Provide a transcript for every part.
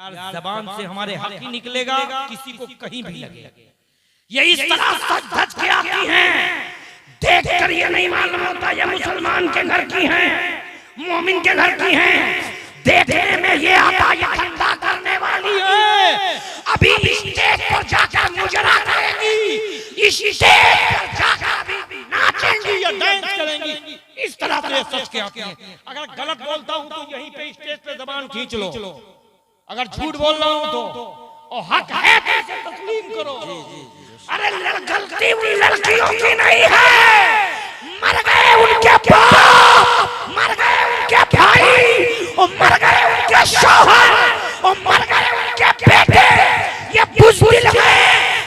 यार जबान से हमारे हक ही निकलेगा, किसी को कहीं भी लगे। ये इस तरह सच धज के आती हैं, देख कर ये नहीं मालूम होता ये मुसलमान के घर की हैं, मोमिन के घर की हैं। देखने में ये आता ये धंधा करने वाली है, अभी स्टेज पर जाकर मुजरा करेंगी, इस स्टेज पर जाकर अभी नाचेंगी या डांस करेंगी। इस तरह से सच के आती हैं। अगर गलत बोलता हूँ तो यहीं पे स्टेज पे जबान खींच लो, अगर झूठ बोल रहा हूँ तो और हक है तो इसे तस्लीम करो। अरे गलती उन लड़कियों की नहीं है, मर गए उनके बाप, मर गए उनके भाई, और मर गए उनके शौहर, और मर गए उनके बेटे। ये बुज़दिल है,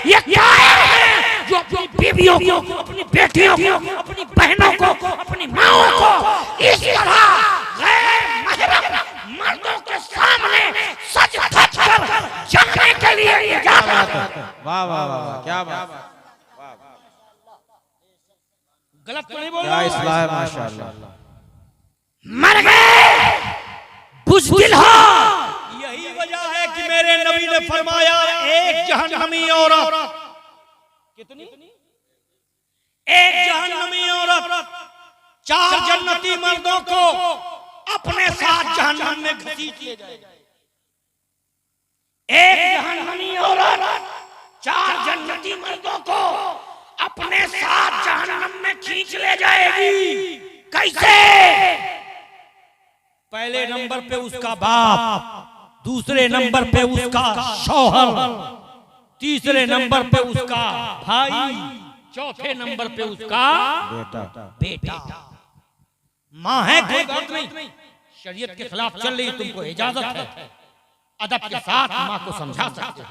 ये कायर है जो अपनी बीवियों को, अपनी बेटियों को, अपनी बहनों को, अपनी माओं को इस तरह गैर महरम मर्दों के सामने सच धज कर जाने के लिए इजाजत। वाह वाह वाह, क्या बात, गलत तो नहीं बोल रहा, क्या इस्लाह है, माशाअल्लाह। मर गए बुज़दिल हो। यही वजह है कि मेरे नबी ने फरमाया एक जहन्नमी औरत, कितनी? एक जहन्नमी औरत 4 जन्नती मर्दों को अपने साथ जहन्नम में घसीट ले जाएगी। एक जहन्नमी औरत 4 जन्नती मर्दों को अपने साथ जहन्नम में खींच ले जाएगी। कैसे? पहले नंबर पे उसका बाप, दूसरे नंबर पे उसका शौहर, तीसरे नंबर पे उसका भाई, चौथे नंबर पे उसका बेटा। माँ है कोई बात नहीं, शरीयत के खिलाफ चल रही, तुमको इजाजत है, अदब के साथ माँ को समझा सकते हो,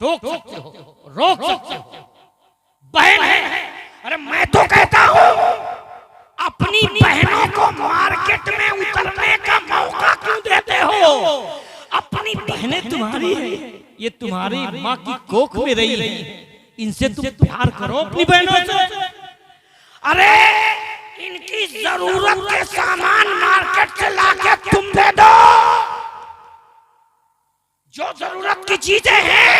टोक सकते हो, रोक सकते हो। बहन है, अरे मैं तो कहता हूँ अपनी बहनों को मार्केट में उतरने का मौका क्यों देते हो? अपनी बहनें तुम्हारी है, ये तुम्हारी माँ की कोख में रही है, इनसे तुम प्यार करो अपनी बहनों से। अरे इनकी जरूरत के सामान मार्केट से लाके तुम दे दो, जो जरूरत की चीजें हैं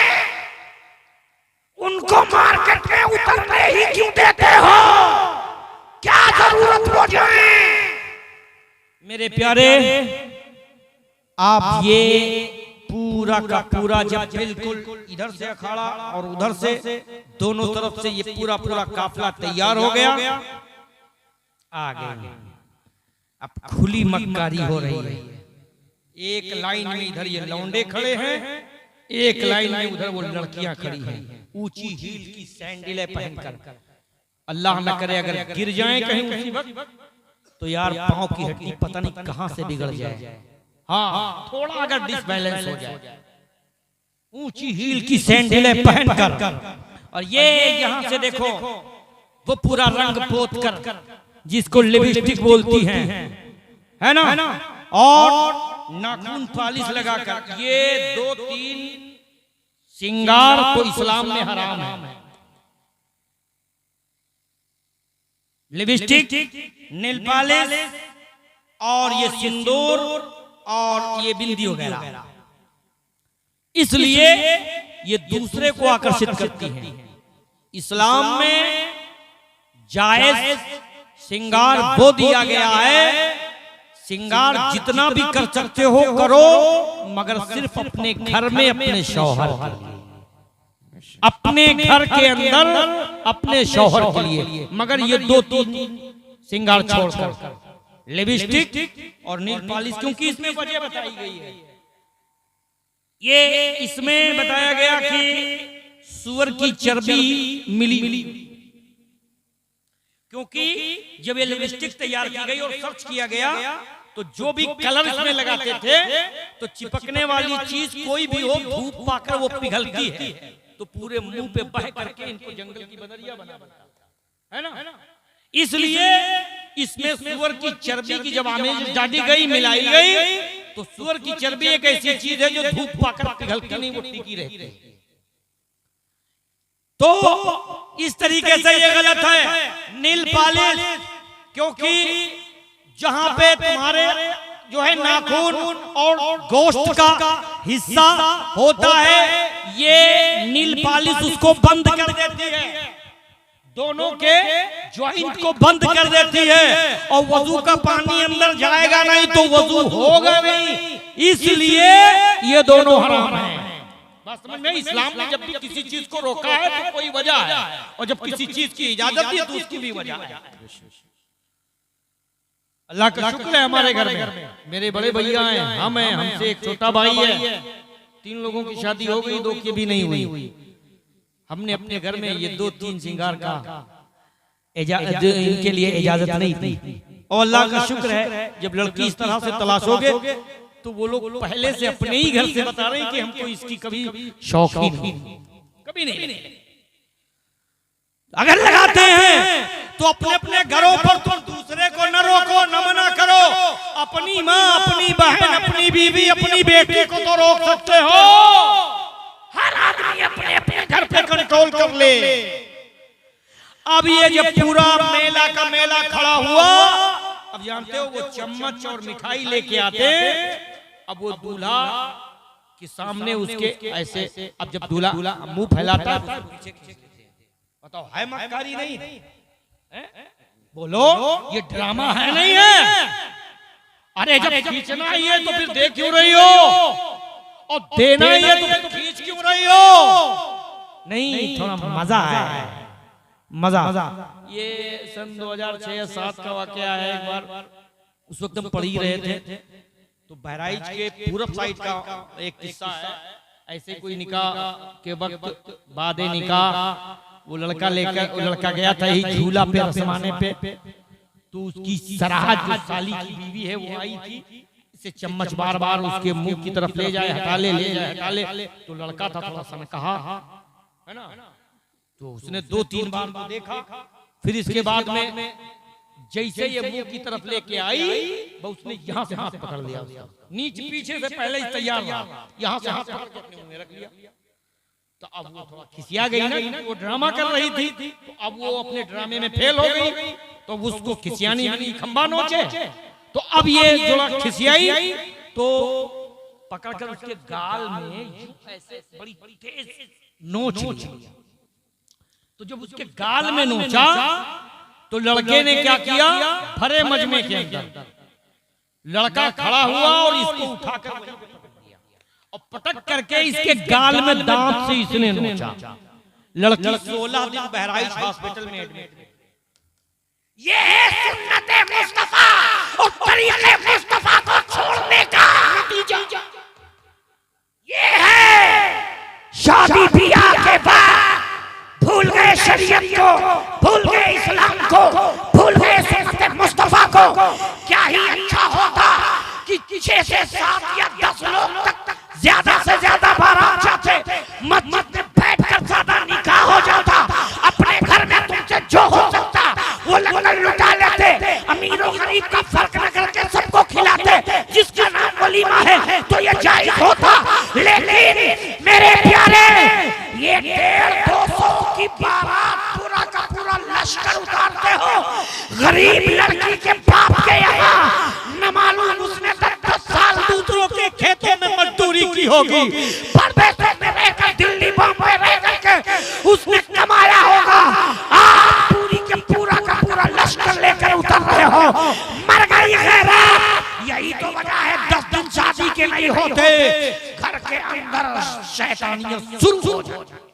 उनको मार्केट में उतरने ही क्यों देते हो? क्या जरूरत हो जाए? मेरे प्यारे, आप ये पूरा का पूरा जब बिल्कुल इधर से अखाड़ा और उधर से दोनों तरफ से ये पूरा काफिला तैयार हो गया, आगे अब खुली मक्कारी हो रही है। एक लाइन में इधर ये लौंडे खड़े हैं, एक लाइन में उधर वो लड़कियां खड़ी हैं, ऊंची हील की सैंडलें पहनकर। अल्लाह न करे अगर गिर जाए कहीं उसी वक्त तो यार पांव की हड्डी पता नहीं कहां से बिगड़ जाए। हाँ, थोड़ा अगर डिसबैलेंस हो जाए, ऊंची हील की सैंडलें पहनकर, और ये यहां से देखो वो पूरा रंग पोत कर, जिसको लिपस्टिक बोलती हैं, है ना, और नाखून पॉलिश लगाकर, ये 2-3 सिंगार तो इस्लाम में हराम है। लिपस्टिक, नेल पॉलिश और ये सिंदूर और ये बिंदी वगैरह, इसलिए ये दूसरे को आकर्षित करती हैं। इस्लाम में जायज सिंगार वो दिया गया है, सिंगार जितना भी कर सकते हो करो, मगर सिर्फ अपने घर में अपने शौहर के लिए, अपने घर के अंदर अपने शौहर के लिए। मगर ये 2-3 सिंगार छोड़कर लिपस्टिक और नील पॉलिश, क्योंकि इसमें वजह बताई गई है। ये इसमें बताया गया कि सूअर की चर्बी मिली, क्योंकि जब ये लिपस्टिक तैयार की गई और सर्च किया गया तो जो भी कलर इसमें लगाते थे तो चिपकने वाली चीज कोई भी हो, धूप पाकर वो पिघलती है, तो पूरे मुंह पे बह करके इनको जंगल की बदरिया बना देता है ना। इसलिए इसमें सूअर की चर्बी की जब आमेज डाली गई, मिलाई गई, तो सूअर की चर्बी एक ऐसी चीज है जो धूप पाकर पिघलती नहीं, वो टिकी रहती है। तो इस तरीके से ये गलत है। नील पॉलिश, क्योंकि जहां पे तुम्हारे जो है नाखून और गोश्त का हिस्सा होता है, ये नील पालिश उसको बंद कर देती है, दोनों के ज्वाइंट को बंद कर देती है, और वजू का पानी अंदर जाएगा नहीं तो वजू होगा नहीं, इसलिए ये दोनों हराम हैं। वास्तव में इस्लाम ने जब भी किसी चीज को रोका है तो कोई वजह है, और जब किसी चीज की इजाजत दी तो उसकी भी वजह है। अल्लाह का शुक्र है हमारे घर में मेरे बड़े भैया हैं, हम हैं, हमसे एक छोटा भाई है, 3 लोगों की शादी हो गई, 2 की भी नहीं हुई। हमने अपने घर में ये 2-3 श्रृंगार का इनके लिए इजाजत नहीं थी, और अल्लाह का शुक्र है जब लड़की इस तरह से तलाशोगे तो वो लोग पहले से अपने ही घर से बता रहे हैं कि हमको इसकी कभी शौक ही नहीं, कभी नहीं। अगर लगाते हैं तो अपने अपने घरों पर तुम दूसरे को न रोको, न मना करो, अपनी माँ, अपनी बहन, अपनी बीवी, अपनी बेटी को तो रोक सकते हो। हर आदमी अपने अपने घर पे कंट्रोल कर ले। अब ये जब पूरा मेला का मेला खड़ा हुआ, अब जानते हो वो चम्मच और मिठाई लेके आते, अब वो दूल्हा के सामने उसके ऐसे, अब जब दूल्हा मुंह फैलाता है, बताओ है मक्कारी नहीं है? बोलो ये ड्रामा है नहीं है? अरे जब खींचना ही है तो फिर देख क्यों रही हो, और देना ही है तो फिर खींच क्यों रही हो? नहीं, थोड़ा मजा है, मजा। ये सन 2006-7 का वाकया है। एक बार उस वक्त हम पढ़ ही रहे थे, तो बहराइच के पूरब साइड का एक किस्सा है। ऐसे कोई निकाह के वक्त बाद निकाह वो लड़का लेकर, वो लड़का गया था ही झूला पे रसमाने पे, तो उसकी सराहत जो साली की बीवी है वो आई थी, इसे चम्मच बार बार उसके मुंह की तरफ ले जाए, हटा ले, ले जाए, हटा ले। तो लड़का था थोड़ा सा कहा है ना, तो उसने 2-3 बार को देखा, फिर इसके बाद में जैसे ये मुंह की तरफ लेके आई, उसने यहाँ से हाथ पकड़ लिया, नीचे पीछे से पहले ही तैयार रहा, यहाँ से हाथ पकड़ के अपने मुंह में रख लिया। तो अब वो थोड़ा खिसिया गई ना, वो ड्रामा कर रही थी, तो अब वो अपने ड्रामे में फेल हो गई, तो उसको खिसियानी वाली खंबा नोचे। तो अब ये जो खिसियाई तो पकड़कर उसके गाल में ऐसे बड़ी तेज नोच लिया। तो जब उसके गाल में नोचा तो लड़के ने क्या किया, भरे मजमे के अंदर लड़का खड़ा हुआ और इसको उठाकर और पटक करके इसके गाल में दांत से इसने नोचा। लड़की 16 दिन बहराइच हॉस्पिटल में एडमिट। ये है सुन्नते मुस्तफा और तरीके मुस्तफा को छोड़ने का नतीजा। ये है शादी ब्याह के बाद भूल गए शरीयत को, भूल गए इस्लाम को, भूल गए सुन्नते मुस्तफा को। क्या ही अच्छा होता कि 6 से 7 या 10 लोग तक ज्यादा से ज्यादा बारात जाते, मस्जिद में बैठकर ज्यादा निकाह हो जाता, अपने घर में तुमसे जो हो सकता वो लंगर लुटा लेते, अमीर और गरीब का फर्क न करके सबको खिलाते, जिसका नाम वलीमा है तो ये जायज होता। लेकिन मेरे प्यारे, ये 150-200 की बारात पूरा का पूरा लश्कर उतारते हो, गरीब लड़की के बाप के यहाँ न मालूम उसने 10 साल दूसरों के खेतों में मजदूरी की होगी, परदेश में रहकर दिल्ली बॉम्बे रह करके उसने कमाया होगा। आप पूरी के पूरा का पूरा लश्कर लेकर उतर रहे हो, मर गई गैरत। यही तो वजह है 10 दिन शादी के नहीं होते, घर के अंदर शैतानियत शुरू हो जाती।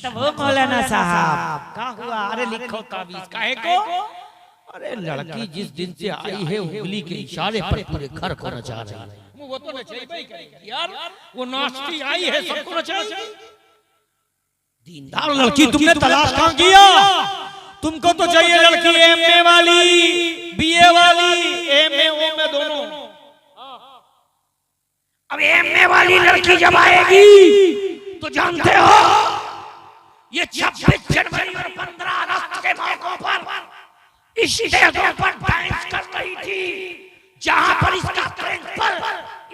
वो मौलाना साहब क्या हुआ? अरे लिखो ताबीज काहे को? अरे लड़की जिस दिन से आई है उंगली के इशारे पर पूरे घर को नचा रही है। वो तो नचाई यार, वो नाचती आई है, सबको नचाई। दीनदार लड़की तुमने तलाश कहां किया? तुमको तो चाहिए लड़की एमए वाली, बीए वाली, एमए में दोनों। अब एमए वाली लड़की जब आएगी तो जानते हो ये 26 जनवरी और 15 अगस्त के मौकों पर इस स्टेजों पर डांस कर रही थी, जहां पर इसका प्रिंसिपल,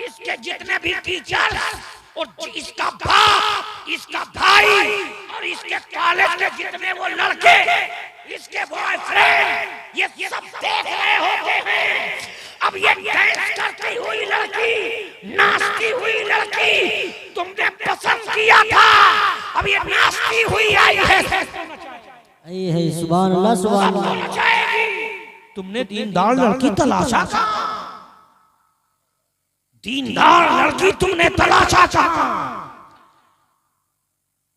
इसके जितने भी टीचर्स और इसका बाप, इसका भाई और इसके कॉलेज के जितने वो लड़के, इसके बॉयफ्रेंड, ये सब देख रहे होते हैं। अब ये लड़की तुमने पसंद किया था, अब ये नाचती हुई आई है, सुभान अल्लाह सुभान अल्लाह। तुमने दीनदार लड़की तलाशा था, दीनदार लड़की तुमने तलाशा था।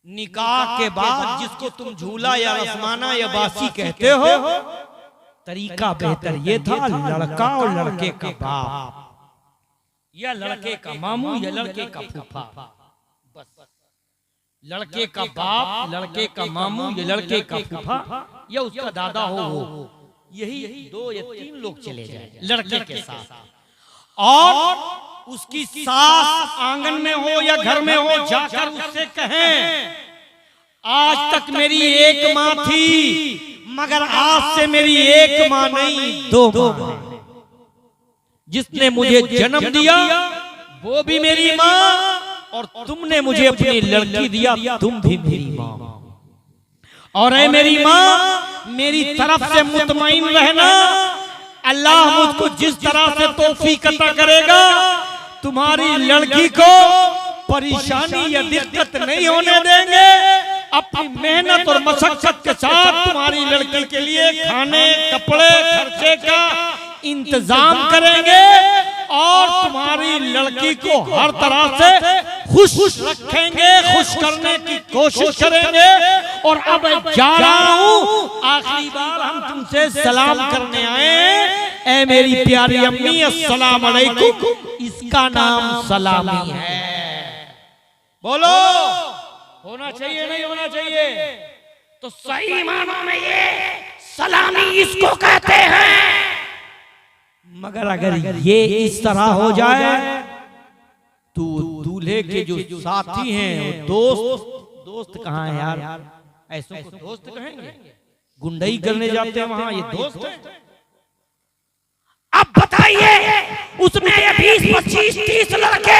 निकाह के बाद जिसको तुम झूला या रसमाना या बासी कहते हो, तरीका बेहतर ये था, लड़का और लड़के का बाप या लड़के का मामू या लड़के का फूफा, बस लड़के का बाप, लड़के का मामू या लड़के का फूफा या उसका दादा हो, यही 2 या 3 लोग चले जाए लड़के के साथ, और उसकी सास आंगन में हो या घर में हो, जाकर उससे कहें आज तक मेरी एक माँ थी, मगर आज से मेरी एक माँ नहीं 2 माँ है। जिसने मुझे जन्म दिया वो भी मेरी माँ, और तुमने मुझे अपनी लड़की दिया, तुम भी मेरी माँ। और ऐ मेरी माँ, मेरी तरफ से मुतमईन रहना, अल्लाह मुझको जिस तरह से तौफीक अता करेगा, तुम्हारी लड़की को परेशानी या दिक्कत नहीं होने देंगे। अपनी मेहनत और मशक्कत के साथ तुम्हारी लड़की के लिए खाने, कपड़े, खर्चे का इंतजाम करेंगे, और तुम्हारी लड़की को हर तरह से खुश रखेंगे, खुश करने की कोशिश करेंगे। और अब जा रहा हूँ, आखिरी बार हम तुमसे सलाम करने आए, ऐ मेरी प्यारी अम्मी, अस्सलाम अलैकुम। इसका नाम सलामी है। बोलो, होना चाहिए नहीं होना चाहिए? तो सही मानों में ये सलामी इसको कहते हैं। मगर अगर ये इस तरह हो जाए तो दूल्हे के जो साथी हैं, दोस्त कहाँ है यार? ऐसे को दोस्त कहेंगे? गुंडई करने जाते हैं वहां, ये दोस्त है? अब बताइए, उसमें ये 20, 25, 30 लड़के,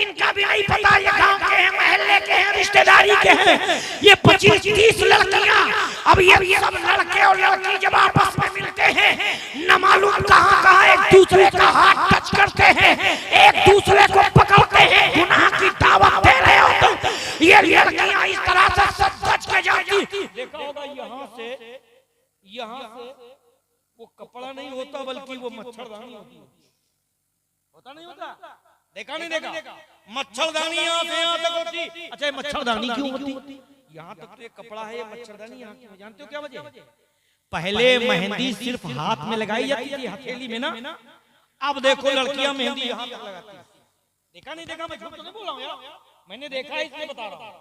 इनका भी नहीं पता ये गांव के हैं, मोहल्ले के हैं, रिश्तेदारी के हैं, ये 25, 30 लड़कियां। अब ये सब लड़के और लड़की जब आपस में मिलते हैं, न मालूम कहां कहां एक दूसरे का हाथ टच करते हैं, एक दूसरे को पकड़ते हैं, गुनाह की दावत दे रहे होते हैं। ये लड़कियां इस तरह से सच के जाती। देखा होगा यहाँ से वो कपड़ा नहीं होता, बल्कि वो मच्छरदानी होती है। होता नहीं होता? देखा नहीं देखा? मच्छरदानी यहाँ से यहाँ तक होती। अच्छा, मच्छरदानी क्यों होती? यहाँ तक तो ये कपड़ा है, ये मच्छरदानी यहाँ क्यों? जानते हो क्या वजह? पहले मेहंदी सिर्फ हाथ में लगाई जाती थी, हथेली में ना। अब देखो लड़कियां मेहंदी यहाँ तक लगाती है। देखा नहीं देखा? मैं झूठ तो नहीं बोल रहा हूँ यार, मैंने देखा है, इसलिए बता रहा हूँ।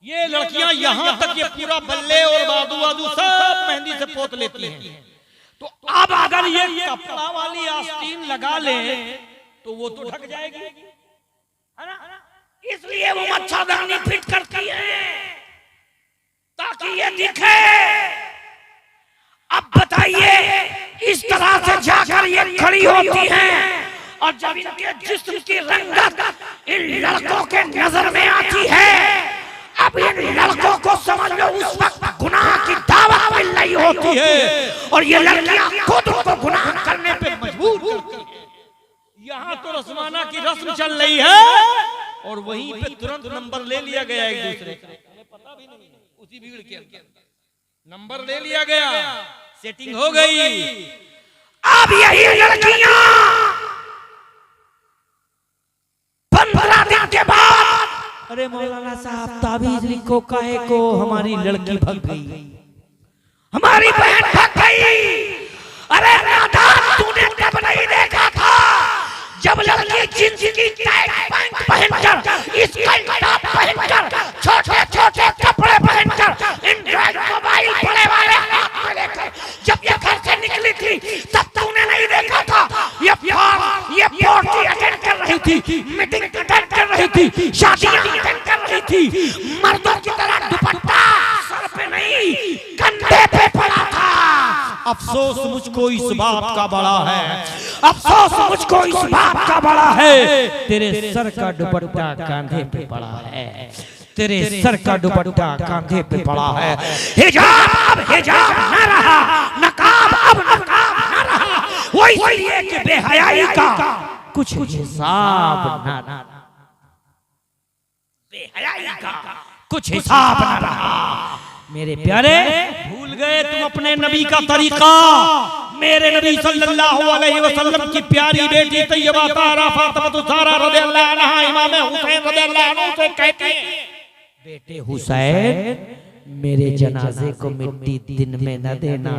ये लड़कियां यहाँ तक ये पूरा बल्ले और बादू सब मेहंदी से पोत लेती हैं। तो अब अगर ये कपड़ा वाली आस्तीन लगा ले तो वो तो ढक जाएगी, है ना? इसलिए वो मच्छरदानी फिट करती है ताकि ये दिखे। अब बताइए, इस तरह से जाकर ये खड़ी होती हैं, और जब इनके जिस्म की रंगत इन लड़कों के नजर में आती है, अब इन लड़कों को समझ लो उस वक्त गुनाह की दावत मिल रही होती है, और ये लड़कियां खुद को गुनाह करने पे मजबूर करती हैं। यहाँ तो रस्माना की रस्म चल रही है, और वहीं पे तुरंत नंबर ले लिया गया एक दूसरे का, पता भी नहीं, उसी भीड़ के अंदर नंबर ले लिया गया, सेटिंग हो गई। अब यही लड़कियां 15 दिन के बाद, अरे मौलाना साहब ताबीज लिखो, काहे को हमारी लड़की भाग गई, हमारी बहन भाग गई। अरे नादान, तूने कब नहीं देखा था जब लड़की जींस की टाइट पैंट पहनकर, स्कर्ट टॉप पहनकर, छोटे छोटे कपड़े पहनकर, एंड्रॉइड मोबाइल बड़े वाले हाथ में लेकर जब ये घर से निकली थी, तब तूने नहीं देखा था ये पार्टी अटेंड कर रही थी, मीटिंग अटेंड कर रही थी, शादियां अटेंड कर रही थी, मर्दों की तरह दुपट्टा सर पे नहीं कंधे पे पड़ा था। अफसोस मुझको इस बात का बड़ा है, अफसोस मुझको इस बात का बड़ा है, तेरे सर का दुपट्टा कंधे पे पड़ा है, तेरे सर का दुपट्टा कंधे पे पड़ा है। हिजाब अब हिजाब न रहा, नकाब अब नकाब न रहा, वो इसलिए कि बेहयाई का कुछ हिसाब न। बेहयाई का कुछ हिसाब न रहा। मेरे प्यारे, भूल गए तुम अपने नबी का तरीका। मेरे नबी सल्लल्लाहु अलैहि वसल्लम की प्यारी बेटी तैयबा तारा फातिमा ज़हरा रज़ियल्लाहु अन्हा इमाम हुसैन रज़ियल्लाहु अन्हु से कहती है, बेटे हुसैन, मेरे जनाजे को मिट्टी दिन में न देना,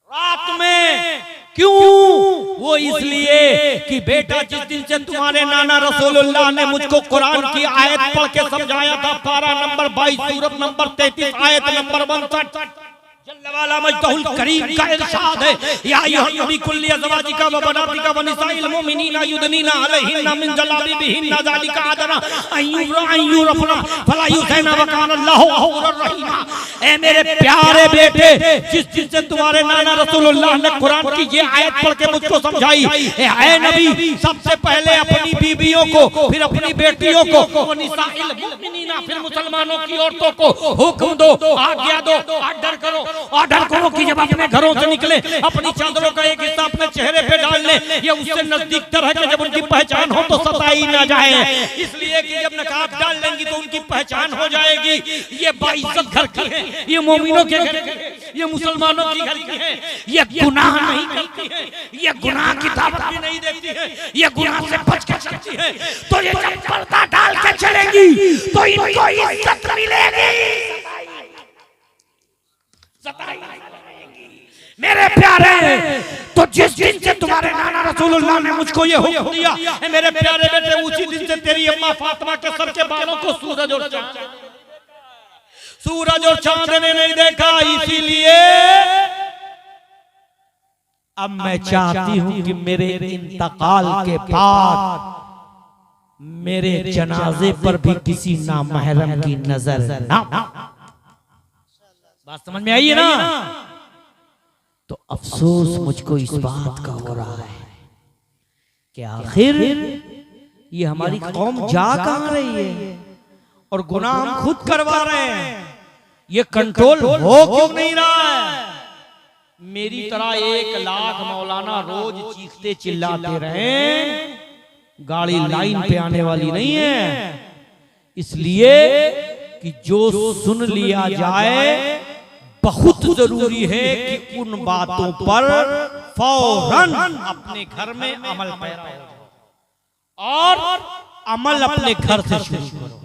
रात में। क्यों? वो इसलिए कि बेटा, जिस दिन से तुम्हारे नाना रसूलुल्लाह ने मुझको कुरान की आयत पढ़ के समझाया था, पारा नंबर 22 सूरत नंबर 33 आयत नंबर 62 जल्लवाला मजदहुल करीम का इरशाद है, या अय्युहन नबी कुल्ली अज़वाजिका व बनातिका व निसाइल मुमिनीना युदनीना अलैहिन्ना मिन जलाबिबिहिन्ना ज़ालिका अदना अय्युरफना फला युज़ैना व कान अल्लाहु गफूरर रहीमा। ए मेरे प्यारे बेटे, जिस दिन से तुम्हारे नाना रसूलुल्लाह ने कुरान की ये आयत पढ़ के मुझको समझाई, ऐ नबी, सबसे पहले अपनी बीवियों को, फिर अपनी बेटियों को, व निसाइल मुमिनीना, फिर मुसलमानों की औरतों को हुक्म दो, आज्ञा दो, ऑर्डर करो कि जब अपने घरों से निकले अपनी चादरों का एक हिस्सा अपने चेहरे पे डाल ले। ये उससे नजदीक तरह के जब उनकी पहचान हो तो सताई ना जाए, इसलिए कि जब नकाब डाल लेंगी तो उनकी पहचान हो जाएगी। ये बाइज्जत घर की है, ये मोमिनों के घर की है, ये मुसलमानों की घर की है। ये गुनाह नहीं करती है, ये गुनाह की दावत भी नहीं देती है, ये गुनाह से बच के चलती है। तो ये जब पर्दा डाल के चलेंगी तो इनको इज्जत मिलेगी, मेरे प्यारे। तो जिस दिन से तुम्हारे नाना रसूलुल्लाह ने मुझको ये हुक्म दिया, मेरे प्यारे बेटे, उसी दिन से तेरी अम्मा फातिमा के सर के बालों को सूरज और चांद ने नहीं देखा। इसीलिए अब मैं चाहती हूं कि मेरे इंतकाल के बाद मेरे जनाजे पर भी किसी नामहरम की नजर ना। बात समझ में आई है ना? तो अफसोस मुझको इस बात का हो रहा है कि आखिर ये हमारी कौम जा कहां रही है और गुनाह हम खुद करवा रहे हैं। ये कंट्रोल हो क्यों नहीं रहा है? मेरी तरह 1 लाख मौलाना रोज चीखते चिल्लाते रहे, गाड़ी लाइन पे आने वाली नहीं है। इसलिए कि जो सुन लिया जाए, बहुत जरूरी है कि उन बातों पर फौरन अपने घर में अमल पैरा हो जाए और अमल अपने घर से शुरू करो,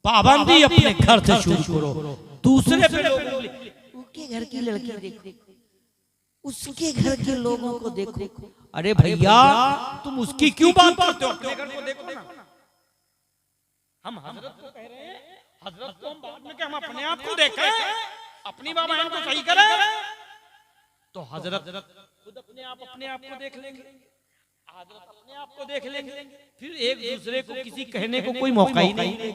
पाबंदी अपने घर से शुरू करो। दूसरे पे उसके घर की लड़की देखो, उसके घर के लोगों को देखो। अरे भैया, तुम उसकी क्यों बात करते हो? अपने घर को देखो ना। हम हजरत को कह रहे हैं, हजरत को हम बाद में, हम अपने आप को देखें, अपनी माँ बहन को सही करें। तो हजरत खुद अपने आप को देख लेंगे, हजरत अपने आप को देख लेंगे, फिर एक दूसरे को किसी कहने को कोई मौका ही नहीं।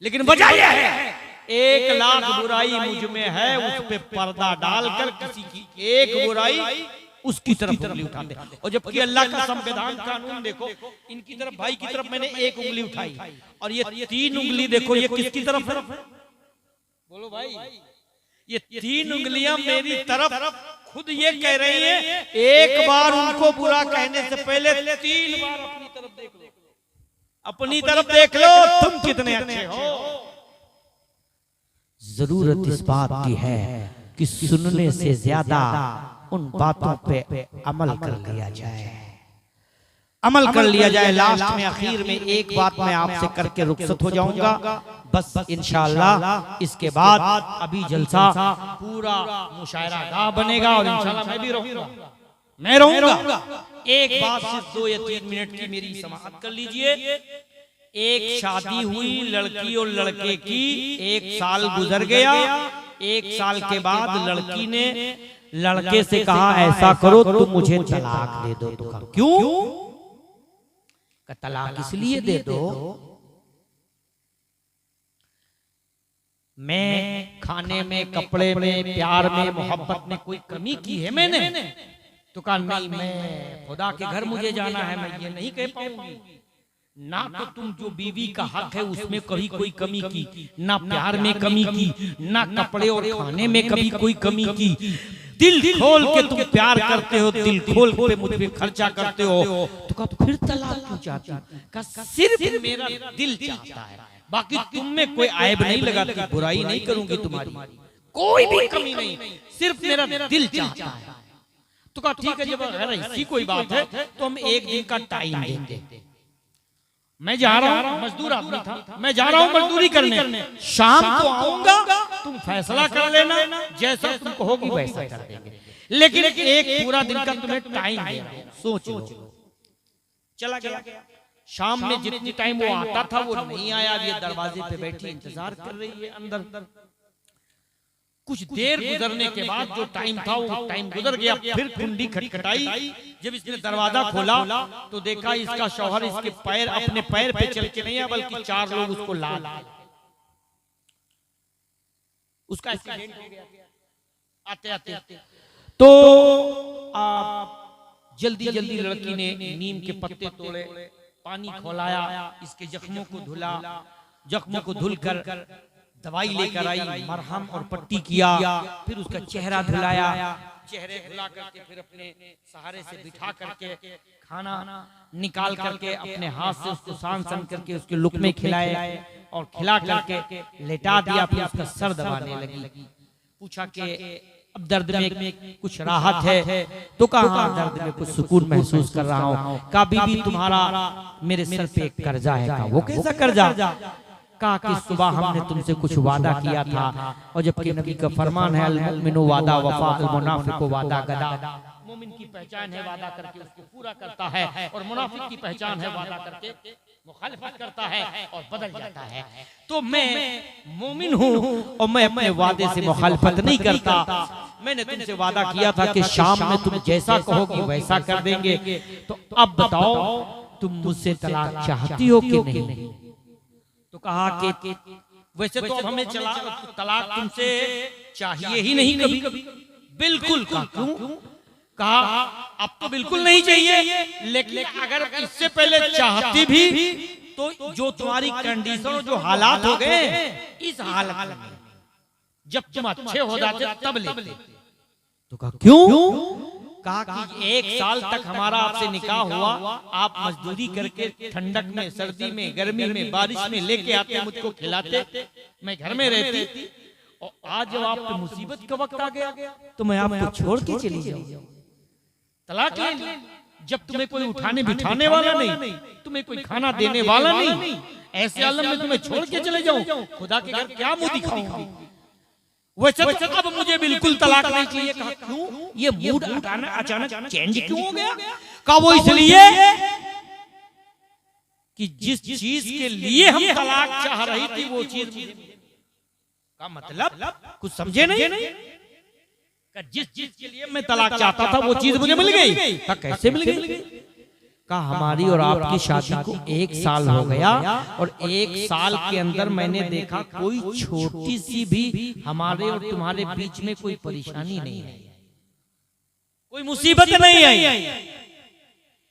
लेकिन वजह यह है, 1 लाख बुराई मुझ में है, उस पे पर्दा डालकर किसी की एक बुराई उसकी तरफ उंगली उठाते। और जबकि अल्लाह का संविधान कानून देखो, इनकी तरफ, भाई की तरफ मैंने 1 उंगली उठाई और ये 3 उंगली देखो, ये किसकी तरफ है? बोलो भाई, ये 3 उंगलियां मेरी तरफ खुद ये कह रही हैं, एक बार उनको बुरा कहने से पहले 3 बार अपनी तरफ देख लो, अपनी तरफ देख लो, तुम कितने अच्छे हो। जरूरत इस बात की है कि सुनने से ज्यादा उन बातों पे अमल कर लिया जाए, अमल कर लिया जाए। लास्ट में, आखिर में एक बात मैं आपसे करके रुखसत हो जाऊंगा बस इंशाअल्लाह। इसके बाद अभी जलसा पूरा मुशायरा गाह बनेगा और इंशाअल्लाह मैं भी रहूंगा, मैं रहूंगा। एक बात सिर्फ 2 या 3 मिनट की मेरी समाअत कर लीजिए। एक शादी हुई लड़की और लड़के की, 1 साल गुजर गया। 1 साल के बाद लड़की ने लड़के से कहा, ऐसा करो तुम मुझे तलाक दे दो। तो कहा क्यों? तलाक इसलिए दे दो, मैं खाने में, कपड़े में, प्यार में, मोहब्बत में कोई कमी की है मैंने? तो कहा नहीं, मैं खुदा के घर मुझे जाना है, मैं ये नहीं कह पाऊंगी। ना तो तुम जो बीवी का हक है उसमें कभी कोई कमी की, ना प्यार में कमी की, ना कपड़े और खाने में कभी कोई कमी की। दिल खोल के तुम प्यार करते हो, दिल खोल के मुझ पे खर्चा करते हो, तो कहा फिर तलाक क्यों चाहती? कहा सिर्फ मेरा दिल चाहता है, बाकी तुम में कोई ऐब नहीं लगाती, बुराई नहीं करूंगी तुम्हारी, कोई भी कमी नहीं, सिर्फ मेरा दिल चाहता है। तो कहा ठीक है, जब अगर ऐसी कोई बात है तो हम एक दिन का टाइम देंगे। मैं जा रहा हूँ, मजदूर आदमी था, मैं जा रहा हूँ मजदूरी करने, शाम को आऊंगा, तुम फैसला कर लेना, जैसा तुम कहोगी वैसा कर देंगे, लेकिन एक पूरा दिन का तुम्हें टाइम दे रहा हूं, सोच लो। चला गया। शाम में जितनी टाइम वो आता था वो नहीं आया, ये दरवाजे पे बैठी इंतजार कर रही है अंदर। कुछ देर गुजरने के बाद जो टाइम था वो टाइम गुजर गया, फिर कुंडी खटखटाई। जब इसने दरवाजा खोला तो देखा इसका शौहर इसके पैर, अपने पैर पे चल के नहीं है बल्कि 4 लोग उसको ला उसका एक्सीडेंट हो गया आते आते। तो जल्दी जल्दी लड़की ने नीम के पत्ते तोड़े, पानी खौलाया, इसके जख्मों को धुला, जख्मों को धुलकर दवाई लेकर आई, मरहम और पट्टी किया, फिर उसका चेहरा धुलाया, चेहरे धुला करके फिर अपने सहारे से बिठा करके खाना निकाल करके अपने हाथ से उसको सान सान करके उसके लुक़मे खिलाए और खिला करके लेटा दिया। फिर उसका सर दबाने लगी, पूछा कि अब दर्द में कुछ राहत है? तो कहा दर्द में कुछ सुकून महसूस कर रहा हूँ। कहा बीबी तुम्हारा मेरे सर पे एक कर्जा है। कहा वो कैसा कर्जा? कहा कि सुबह हमने तुमसे कुछ वादा किया था, और जबकि नबी का फरमान है अल मुमिनु वादा वफा अल मुनाफिकु वादा गदा। मोमिन की पहचान है वादा करके उसको पूरा करता है, और मुनाफिक की पहचान है वादा करके मुखालिफत करता है और बदल जाता है। तो मैं मोमिन हूँ और मैं अपने वादे से मुखालिफत नहीं करता। मैंने तुमसे वादा किया था कि शाम में तुम जैसा कहोगी वैसा कर देंगे, तो अब बताओ तुम मुझसे तलाक चाहती हो कि नहीं? तो कहा कि वैसे तो अब हमें तलाक तुमसे चाहिए ही नहीं कभी। बिल्कुल। कहा क्यों? कहा अब तो बिल्कुल नहीं चाहिए, लेकिन अगर इससे पहले चाहती भी तो जो तुम्हारी कंडीशन, जो हालात हो गए इस हालत में जब तुम अच्छे हो जाते तब ले। तो कहा क्यों? कहा कि 1 साल तक हमारा आपसे निकाह हुआ, आप मजदूरी करके ठंडक में, सर्दी में, गर्मी में, बारिश में लेके आते, मुझको खिलाते, मैं घर में रहती, और आज जब आप पे मुसीबत का वक्त आ गया तो मैं आपको छोड़ के चली जाऊं, तलाक ले ली। जब तुम्हें कोई उठाने बिठाने वाला नहीं, तुम्हें कोई खाना देने वाला नहीं, ऐसे आलम में तुम्हें छोड़ के चले जाऊं, खुदा के घर क्या मुंह दिखाऊंगी? वैसे तो अब मुझे बिल्कुल तलाक नहीं चाहिए। कहा क्यों? ये मूड अचानक चेंज क्यों हो गया? कहा वो इसलिए कि जिस चीज के लिए हम तलाक चाह रही थी वो चीज का मतलब कुछ समझे नहीं? जिस चीज के लिए मैं तलाक चाहता था वो चीज मुझे मिल गई। कहा कैसे मिल गई? कहा हमारी और आपकी शादी को 1 साल हो गया, और 1 साल के अंदर मैंने देखा कोई छोटी सी भी हमारे और तुम्हारे बीच में कोई परेशानी नहीं है, कोई मुसीबत नहीं आई।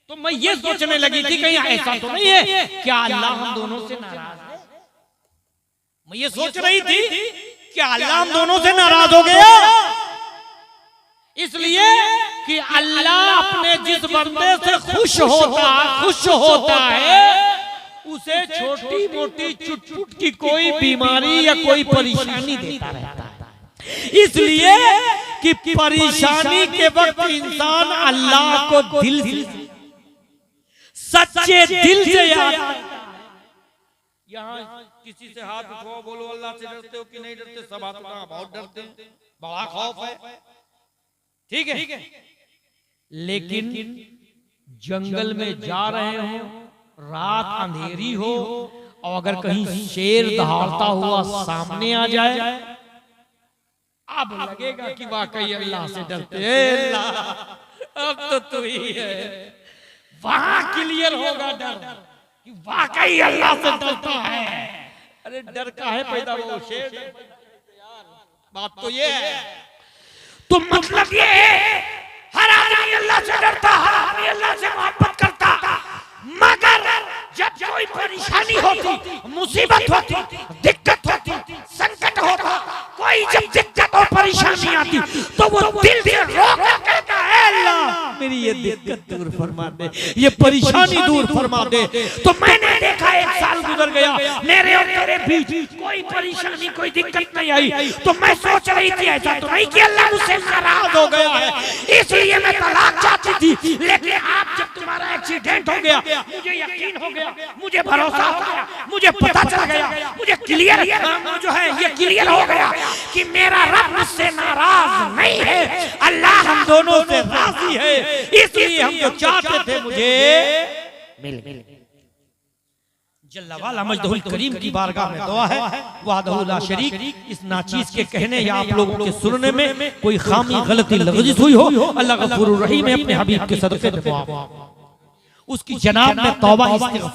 तो मैं ये सोचने लगी थी कहीं ऐसा तो नहीं है क्या अल्लाह हम दोनों से नाराज है? मैं ये सोच रही थी कि अल्लाह हम दोनों से नाराज हो गया, इसलिए कि अल्लाह अपने जिस बंदे से खुश होता है उसे छोटी मोटी चुट की कोई बीमारी या कोई परेशानी देता रहता है। इसलिए कि परेशानी के वक्त इंसान अल्लाह को दिल से, सच्चे दिल से याद करता है। यहाँ किसी से हाथ उठाओ, बोलो अल्लाह से डरते हो कि नहीं डरते? सब हाथ उठाओ, बहुत डरते हैं, बड़ा खौफ है, ठीक है। लेकिन जंगल में जा रहे हो, रात अंधेरी हो, और अगर कहीं शेर दहाड़ता हुआ सामने आ जाए, अब लगेगा कि वाकई अल्लाह से डरते हैं। अल्लाह अब तो तू ही है। वहां क्लियर होगा डर कि वाकई अल्लाह से डरता है। अरे डर का है पैदा वो शेर, बात तो ये है। तो मतलब ये है हर आदमी अल्लाह से डरता, हर आदमी अल्लाह से मोहब्बत करता, मगर जब कोई परेशानी होती, मुसीबत होती, दिक्कत होती, संकट होता, कोई जब दिक्कत और परेशानी आती तो वो दिल से ये परेशानी दूर फरमा दे। तो मैंने देखा 1 साल गुजर गया, मेरे और तेरे बीच कोई परेशानी कोई दिक्कत नहीं आई। तो मैं सोच रही थी ऐसा तो नहीं कि अल्लाह मुझसे नाराज हो गया है, इसलिए मैं तलाक चाहती थी। लेकिन आप जब तुम्हारा एक्सीडेंट हो गया, मुझे यकीन हो गया, मुझे भरोसा हो गया, मुझे पता चल गया, मुझे क्लियर जो है ये क्लियर हो गया कि मेरा रब मुझसे नाराज नहीं है, अल्लाह हम दोनों से राजी है। इसलिए हम जो चाहते थे मुझे मिल जल्ला वाला मजदहुल करीम की बारगाह में दुआ है वहदहु ला शरीक। इस नाचीज के कहने या आप लोगों के सुनने में कोई खामी गलती लग़ज़ हुई हो, अल्लाह गफूरुर रहीम है, अपने हबीब के सदक़े में उसकी जनाब में तौबा इस्तिग़फ़ार